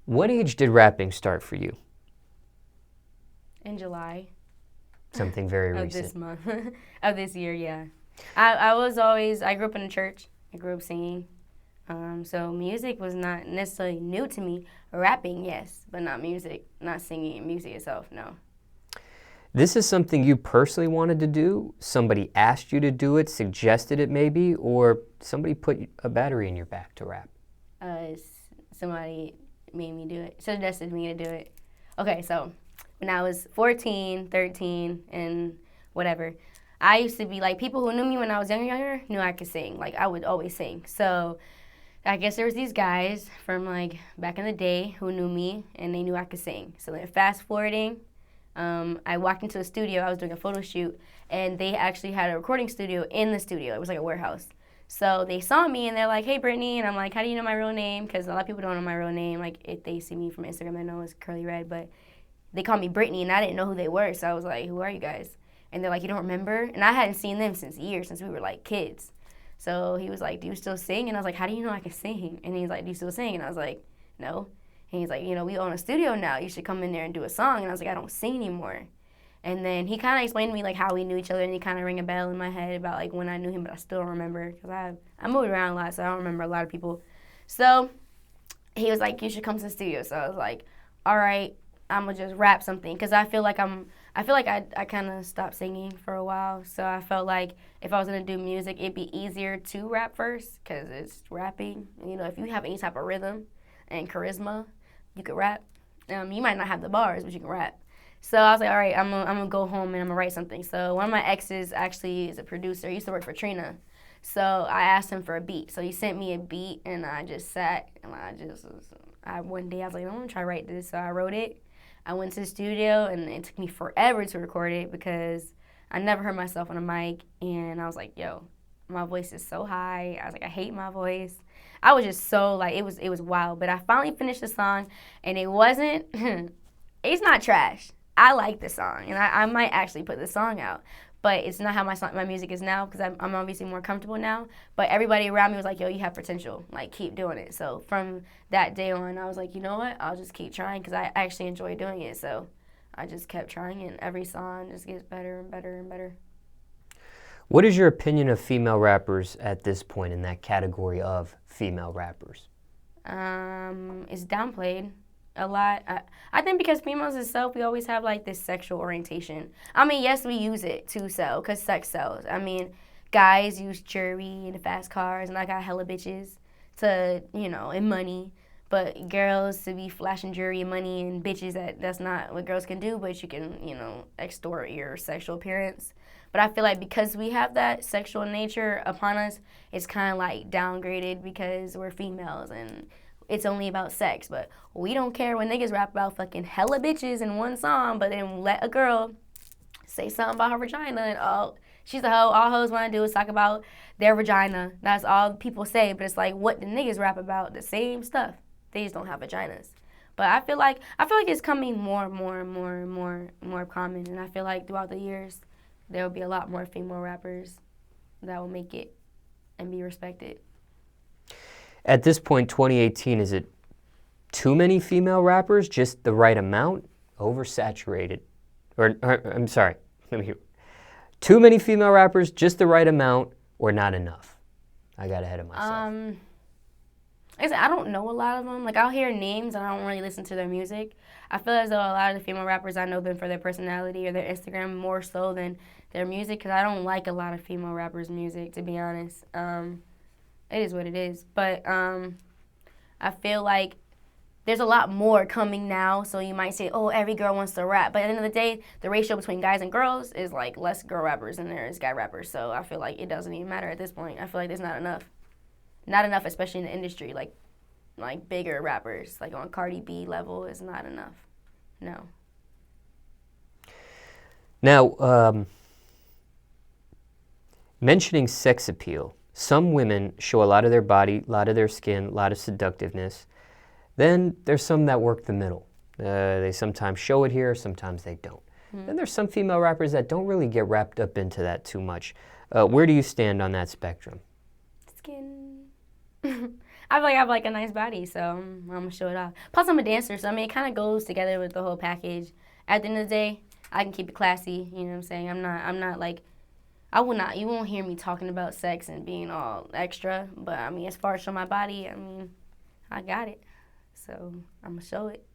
What age did rapping start for you? In July. Something very of recent. This month. Of this year, yeah. I grew up in a church. I grew up singing. So music was not necessarily new to me. Rapping, yes, but not music, not singing, music itself, no. This is something you personally wanted to do? Somebody asked you to do it, suggested it maybe, or somebody put a battery in your back to rap? Somebody made me do it, suggested me to do it. Okay, so when I was 14, 13, and whatever, I used to be like, people who knew me when I was younger knew I could sing. Like, I would always sing. So I guess there was these guys from like back in the day who knew me and they knew I could sing. So then fast forwarding, I walked into a studio. I was doing a photo shoot, and they actually had a recording studio in the studio. It was like a warehouse. So they saw me, and they're like, "Hey, Brittany," and I'm like, "How do you know my real name?" Because a lot of people don't know my real name. Like, if they see me from Instagram, they know it's CurlyyRed, but they called me Brittany, and I didn't know who they were. So I was like, "Who are you guys?" And they're like, "You don't remember?" And I hadn't seen them since years, since we were like kids. So he was like, "Do you still sing?" And I was like, "How do you know I can sing?" And he's like, "Do you still sing?" And I was like, "No." And he's like, "We own a studio now. You should come in there and do a song." And I was like, "I don't sing anymore." And then he kind of explained to me like how we knew each other, and he kind of rang a bell in my head about like when I knew him, but I still don't remember because I moved around a lot, so I don't remember a lot of people. So he was like, "You should come to the studio." So I was like, "All right, I'm gonna just rap something," because I feel like I kind of stopped singing for a while, so I felt like if I was gonna do music, it'd be easier to rap first because it's rapping. If you have any type of rhythm and charisma, you could rap. You might not have the bars, but you can rap. So I was like, all right, I'm gonna go home and I'm gonna write something. So one of my exes actually is a producer. He used to work for Trina. So I asked him for a beat. So he sent me a beat, and I just sat and one day I was like, I'm gonna try to write this. So I wrote it. I went to the studio, and it took me forever to record it because I never heard myself on a mic. And I was like, yo, my voice is so high. I was like, I hate my voice. I was just so like, it was wild. But I finally finished the song, and it wasn't. It's not trash. I like the song, and I might actually put the song out, but it's not how my music is now because I'm obviously more comfortable now. But everybody around me was like, "Yo, you have potential. Like, keep doing it." So from that day on, I was like, you know what? I'll just keep trying because I actually enjoy doing it. So I just kept trying, and every song just gets better and better and better. What is your opinion of female rappers at this point in that category of female rappers? It's downplayed a lot. I think because females itself, we always have like this sexual orientation. I mean, yes, we use it to sell because sex sells. I mean, guys use jewelry and fast cars, and I got hella bitches to, and money. But girls to be flashing jewelry and money and bitches, that's not what girls can do, but you can, extort your sexual appearance. But I feel like because we have that sexual nature upon us, it's kind of like downgraded because we're females and it's only about sex. But we don't care when niggas rap about fucking hella bitches in one song, but then let a girl say something about her vagina and oh, she's a hoe. All hoes want to do is talk about their vagina. That's all people say. But it's like, what the niggas rap about? The same stuff. They just don't have vaginas. But I feel like it's coming more common, and I feel like throughout the years there will be a lot more female rappers that will make it and be respected. At this point, 2018, is it too many female rappers, just the right amount, oversaturated? Or I'm sorry, let me hear. Too many female rappers, just the right amount, or not enough? I got ahead of myself. Like I said, I don't know a lot of them. Like, I'll hear names and I don't really listen to their music. I feel as though a lot of the female rappers, I know them for their personality or their Instagram more so than their music, because I don't like a lot of female rappers' music, to be honest. It is what it is. But I feel like there's a lot more coming now, so you might say, oh, every girl wants to rap. But at the end of the day, the ratio between guys and girls is like less girl rappers than there is guy rappers. So I feel like it doesn't even matter at this point. I feel like there's not enough. Not enough, especially in the industry. Like bigger rappers, like on Cardi B level, is not enough. No. Now, mentioning sex appeal, some women show a lot of their body, a lot of their skin, a lot of seductiveness. Then there's some that work the middle. They sometimes show it here, sometimes they don't. Mm-hmm. Then there's some female rappers that don't really get wrapped up into that too much. Where do you stand on that spectrum? Skin. I feel like I have like a nice body, so I'm gonna show it off. Plus, I'm a dancer, so I mean, it kind of goes together with the whole package. At the end of the day, I can keep it classy. You know what I'm saying? I'm not like, I will not. You won't hear me talking about sex and being all extra. But I mean, as far as showing my body, I mean, I got it. So I'm gonna show it.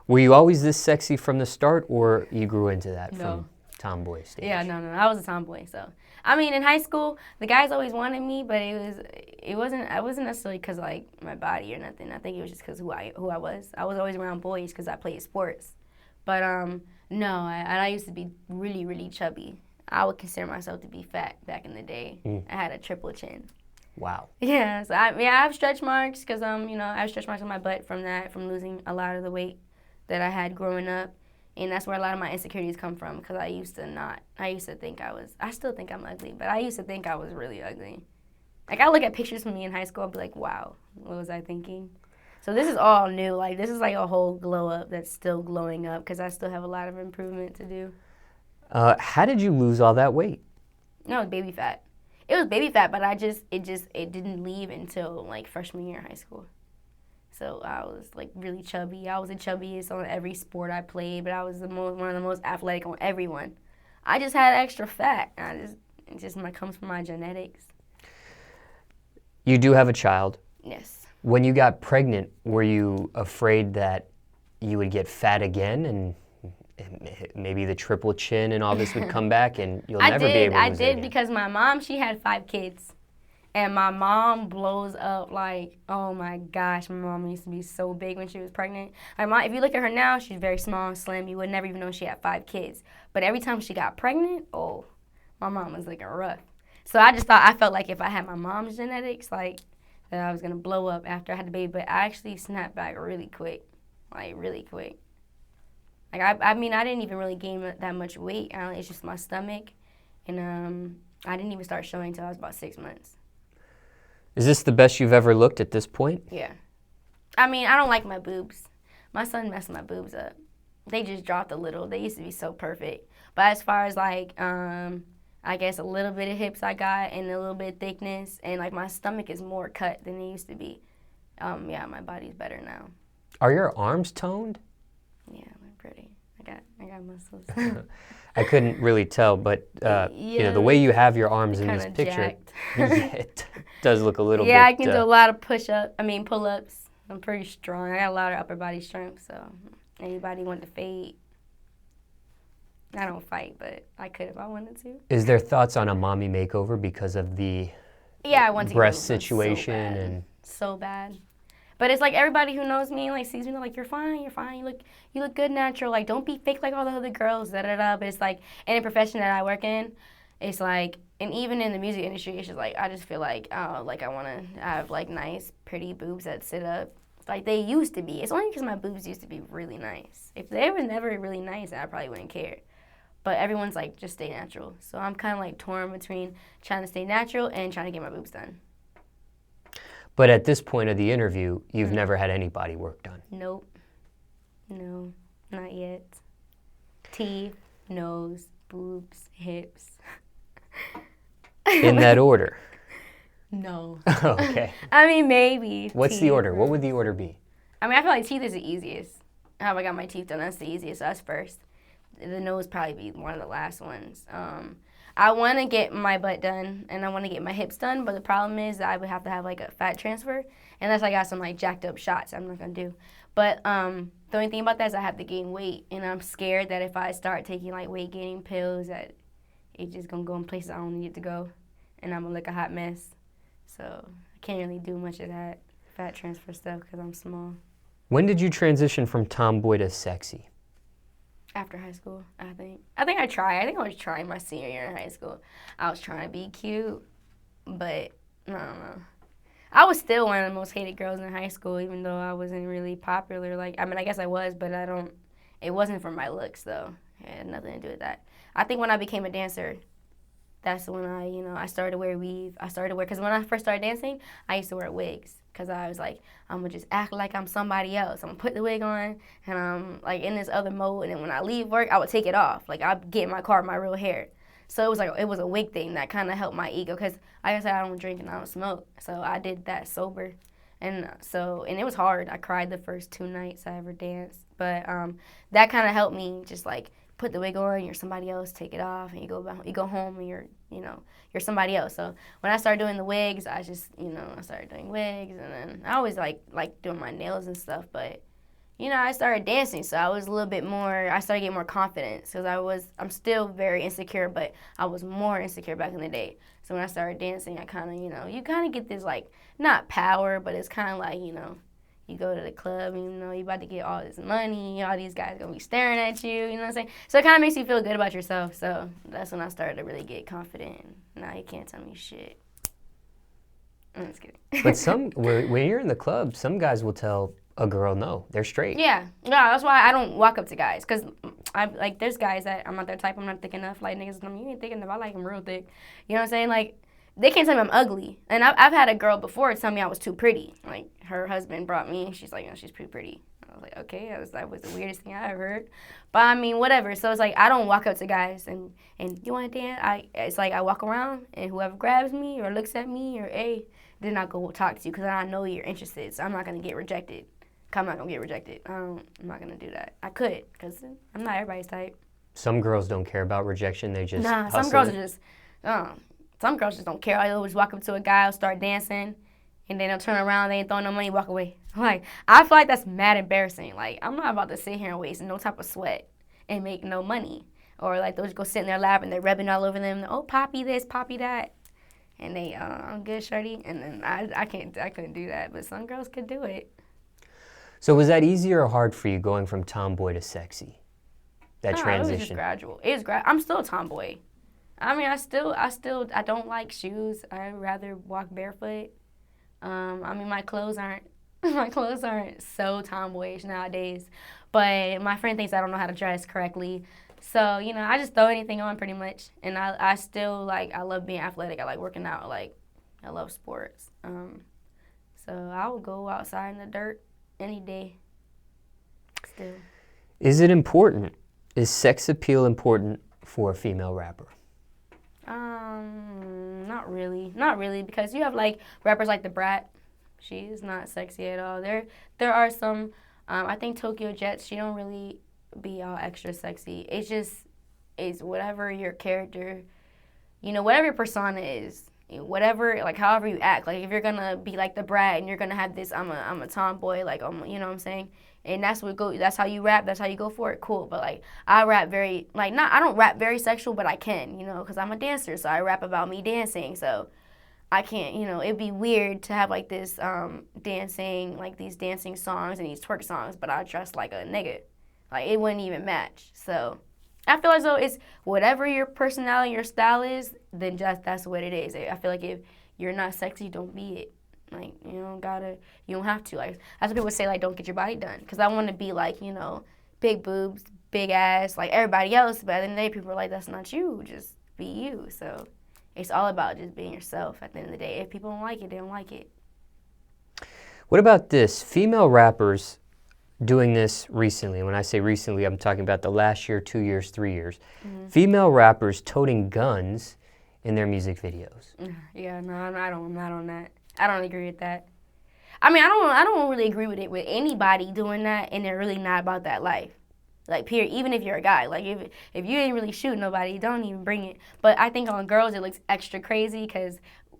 Were you always this sexy from the start, or you grew into that No. from tomboy stage? Yeah, no. I was a tomboy, so I mean, in high school, the guys always wanted me, but it wasn't. I wasn't necessarily because like my body or nothing. I think it was just because who I was. I was always around boys because I played sports. But no, I used to be really, really chubby. I would consider myself to be fat back in the day. I had a triple chin. Wow. Yeah, so I have stretch marks because you know, I have stretch marks on my butt from losing a lot of the weight that I had growing up. And that's where a lot of my insecurities come from because I used to think I still think I'm ugly, but I used to think I was really ugly. Like, I look at pictures of me in high school, I'll be like, wow, what was I thinking? So this is all new. Like, this is like a whole glow up that's still glowing up because I still have a lot of improvement to do. How did you lose all that weight? No, it was baby fat. It was baby fat, but it didn't leave until like freshman year of high school. So I was like really chubby. I was the chubbiest on every sport I played, but I was one of the most athletic on everyone. I just had extra fat. It just comes from my genetics. You do have a child. Yes. When you got pregnant, were you afraid that you would get fat again and maybe the triple chin and all this would come back and you'll never be able to lose it again? Because my mom, she had 5 kids. And my mom blows up like, oh my gosh, my mom used to be so big when she was pregnant. If you look at her now, she's very small and slim. You would never even know she had 5 kids. But every time she got pregnant, oh, my mom was looking rough. So I felt like if I had my mom's genetics, like, that I was going to blow up after I had the baby. But I actually snapped back really quick, like really quick. Like, I mean, I didn't even really gain that much weight. It's just my stomach. And I didn't even start showing until I was about 6 months. Is this the best you've ever looked at this point? Yeah. I mean, I don't like my boobs. My son messed my boobs up. They just dropped a little. They used to be so perfect. But as far as like, I guess a little bit of hips I got and a little bit of thickness, and like my stomach is more cut than it used to be. Yeah, my body's better now. Are your arms toned? Yeah, they're pretty. I got muscles. I couldn't really tell, but you know, the way you have your arms in this picture, it does look a little bit. Yeah, I can do a lot of pull-ups. I'm pretty strong. I got a lot of upper body strength, so anybody want to fade? I don't fight, but I could if I wanted to. Is there thoughts on a mommy makeover because of the I want to breast situation so bad. But it's like everybody who knows me, like, sees me, they're like, you're fine, you look good natural, like, don't be fake like all the other girls, da-da-da. But it's like, in the profession that I work in, it's like, and even in the music industry, it's just like, I just feel like, like, I want to have, like, nice, pretty boobs that sit up, like they used to be. It's only because my boobs used to be really nice. If they were never really nice, I probably wouldn't care. But everyone's like, just stay natural. So I'm kind of, like, torn between trying to stay natural and trying to get my boobs done. But at this point of the interview, you've never had any body work done? Nope. No, not yet. Teeth, nose, boobs, hips. In that order? No. Okay. I mean, maybe. What's teeth. the order? What would the order be? I mean, I feel like teeth is the easiest. How I got my teeth done, that's the easiest. That's first. The nose probably be one of the last ones. I want to get my butt done, and I want to get my hips done, but the problem is that I would have to have, like, a fat transfer, unless I got some, like, jacked up shots I'm not going to do. But the only thing about that is I have to gain weight, and I'm scared that if I start taking, like, weight-gaining pills, that it's just going to go in places I don't need it to go, and I'm going to look a hot mess. So I can't really do much of that fat transfer stuff because I'm small. When did you transition from tomboy to sexy? After high school, I think. I think I was trying my senior year in high school. I was trying to be cute, but I don't know. I was still one of the most hated girls in high school, even though I wasn't really popular. Like, I mean, I guess I was, but it wasn't for my looks, though. It had nothing to do with that. I think when I became a dancer, that's when I started to wear weave. Because when I first started dancing, I used to wear wigs. Because I was like, I'm going to just act like I'm somebody else. I'm going to put the wig on, and I'm, like, in this other mode. And then when I leave work, I would take it off. Like, I'd get in my car with my real hair. So it was a wig thing that kind of helped my ego because, like I said, I don't drink and I don't smoke. So I did that sober. And it was hard. I cried the first 2 nights I ever danced. But that kind of helped me just like put the wig on, you're somebody else, take it off, and you go home and you're somebody else. So when I started doing the wigs, I just, I started doing wigs, and then I always like doing my nails and stuff, but I started dancing, so I was a little bit more, I started getting more confidence because I'm still very insecure, but I was more insecure back in the day. So when I started dancing, I kind of, you kind of get this like, not power, but it's kind of like, you go to the club, and, you about to get all this money, all these guys going to be staring at you, you know what I'm saying? So it kind of makes you feel good about yourself. So that's when I started to really get confident. Now you can't tell me shit. I'm just kidding. But when you're in the club, some guys will tell a girl no, they're straight. Yeah. No, that's why I don't walk up to guys. Because there's guys that I'm not their type, I'm not thick enough. Like, niggas tell me, you ain't thick enough, I like them real thick. You know what I'm saying? Like, they can't tell me I'm ugly. And I've had a girl before tell me I was too pretty. Like, her husband brought me, she's like, she's pretty pretty. I was like, okay, that was the weirdest thing I ever heard. But I mean, whatever. So it's like, I don't walk up to guys and you want to dance? It's like I walk around and whoever grabs me or looks at me or then I go talk to you because I know you're interested. So I'm not going to get rejected. I'm not going to get rejected. I'm not going to do that. I could because I'm not everybody's type. Some girls don't care about rejection. They just some girls are just, some girls just don't care. They'll just walk up to a guy, will start dancing, and then they'll turn around, they ain't throwing no money, walk away. Like, I feel like that's mad embarrassing. Like, I'm not about to sit here and waste no type of sweat and make no money. Or, like, they'll just go sit in their lap and they're rubbing all over them. Oh, poppy this, poppy that. And they, I'm good, shorty. And then I couldn't do that. But some girls could do it. So was that easier or hard for you going from tomboy to sexy? That transition? It was just gradual. I'm still a tomboy. I mean, I don't like shoes. I'd rather walk barefoot. I mean, my clothes aren't so tomboyish nowadays. But my friend thinks I don't know how to dress correctly. So, I just throw anything on pretty much. And I still, I love being athletic. I like working out. I love sports. So I would go outside in the dirt any day still. Is it important? Is sex appeal important for a female rapper? Not really. Not really, because you have rappers like the Brat. She is not sexy at all. There are some, I think Tokyo Jets, she don't really be all extra sexy. It's whatever your character, whatever your persona is, whatever, however you act. Like, if you're gonna be like the Brat and you're gonna have this, I'm a tomboy, you know what I'm saying? And that's how you rap, that's how you go for it, cool. But I rap very, I don't rap very sexual, but I can, because I'm a dancer, so I rap about me dancing. So I can't, it'd be weird to have this dancing, these dancing songs and these twerk songs, but I dress like a nigga. It wouldn't even match. So I feel as though it's whatever your personality, your style is, then that's what it is. I feel like if you're not sexy, don't be it. You don't have to. That's what people say, don't get your body done. Because I want to be big boobs, big ass, like everybody else. But at the end of the day, people are like, that's not you. Just be you. So it's all about just being yourself at the end of the day. If people don't like it, they don't like it. What about this? Female rappers doing this recently. When I say recently, I'm talking about the last year, 2 years, 3 years. Mm-hmm. Female rappers toting guns in their music videos. Yeah, no, I'm not on that. I don't agree with that. I mean, I don't really agree with it with anybody doing that, and they're really not about that life. Period. Even if you're a guy, if you ain't really shooting nobody, don't even bring it. But I think on girls it looks extra crazy because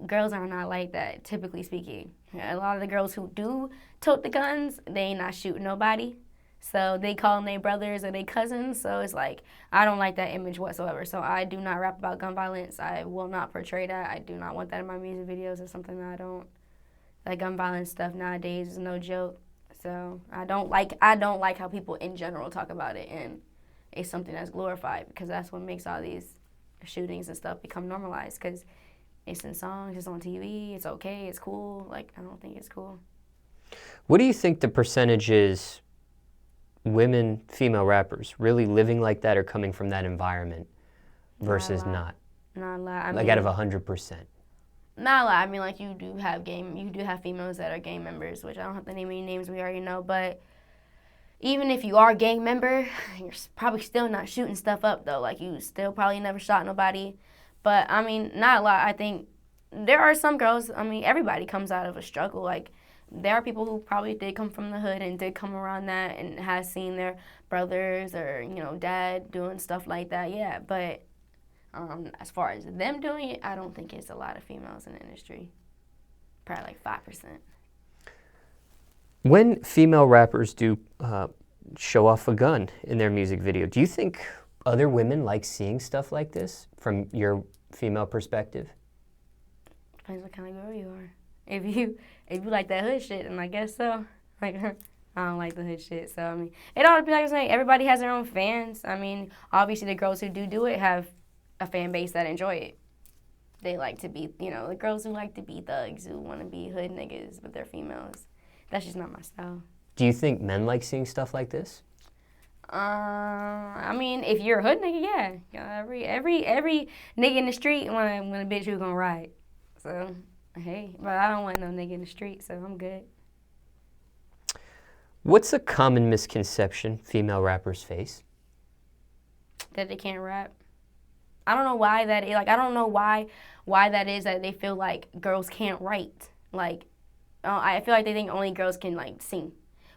girls are not like that, typically speaking. A lot of the girls who do tote the guns, they ain't not shooting nobody. So they call them their brothers or their cousins. So it's I don't like that image whatsoever. So I do not rap about gun violence. I will not portray that. I do not want that in my music videos. It's something that I don't. Gun violence stuff nowadays is no joke. So I don't like how people in general talk about it, and it's something that's glorified because that's what makes all these shootings and stuff become normalized because it's in songs, it's on TV, it's okay, it's cool. I don't think it's cool. What do you think the percentage is women, female rappers, really living like that or coming from that environment versus not? Not a lot. Out of 100%. Not a lot. I mean, you do have females that are gang members, which I don't have to name any names, we already know. But even if you are a gang member, you're probably still not shooting stuff up, though. Like, you still probably never shot nobody. But, I mean, not a lot. I think there are some girls, I mean, everybody comes out of a struggle. Like, there are people who probably did come from the hood and did come around that and has seen their brothers or, dad doing stuff like that, yeah. But as far as them doing it, I don't think it's a lot of females in the industry. Probably like 5%. When female rappers do show off a gun in their music video, do you think other women like seeing stuff like this from your female perspective? Depends what kind of girl you are. If you like that hood shit, then I guess so. Like, I don't like the hood shit, so I mean, it ought to be like I'm saying. Everybody has their own fans. I mean, obviously the girls who do it have a fan base that enjoy it. They like to be, the girls who like to be thugs, who want to be hood niggas, but they're females. That's just not my style. Do you think men like seeing stuff like this? I mean, if you're a hood nigga, yeah. Every nigga in the street want a bitch who's gonna ride. So, hey, but I don't want no nigga in the street, so I'm good. What's a common misconception female rappers face? That they can't rap. I don't know why that is. Like, I don't know why that is that they feel like girls can't write. Like, I feel like they think only girls can, like, sing.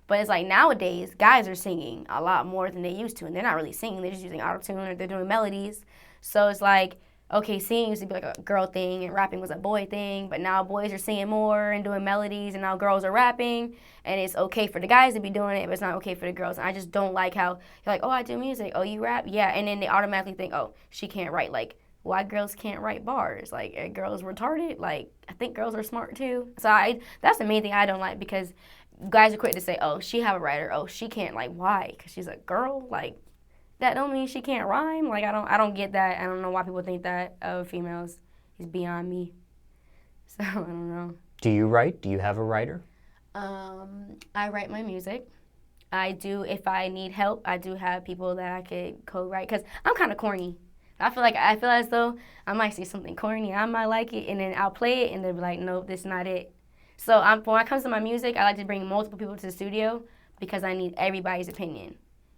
But it's like nowadays, guys are singing a lot more than they used to, and they're not really singing. They're just using auto-tune or they're doing melodies. So it's like, okay, singing used to be like a girl thing and rapping was a boy thing, but now boys are singing more and doing melodies, and now girls are rapping, and it's okay for the guys to be doing it, but it's not okay for the girls. And I just don't like how you're like, oh, I do music. Oh, you rap? Yeah. And then they automatically think, oh, she can't write. Like, why girls can't write bars? Like, are girls retarded? Like, I think girls are smart too. So that's the main thing I don't like, because guys are quick to say, oh, she have a writer. Oh, she can't. Like, why? Because she's a girl? Like, that don't mean she can't rhyme. Like, I don't get that. I don't know why people think that of females. It's beyond me. So, I don't know. Do you write? Do you have a writer? I write my music. I do, if I need help, I do have people that I could co-write, because I'm kind of corny. I feel as though I might see something corny, I might like it, and then I'll play it, and they'll be like, nope, this is not it. So when it comes to my music, I like to bring multiple people to the studio because I need everybody's opinion.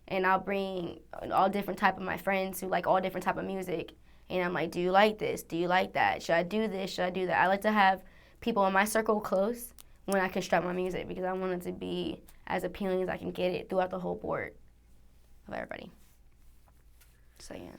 And I'll bring all different type of my friends who like all different type of music. And I'm like, do you like this? Do you like that? Should I do this? Should I do that? I like to have people in my circle close when I construct my music, because I want it to be as appealing as I can get it throughout the whole board of everybody. So, yeah.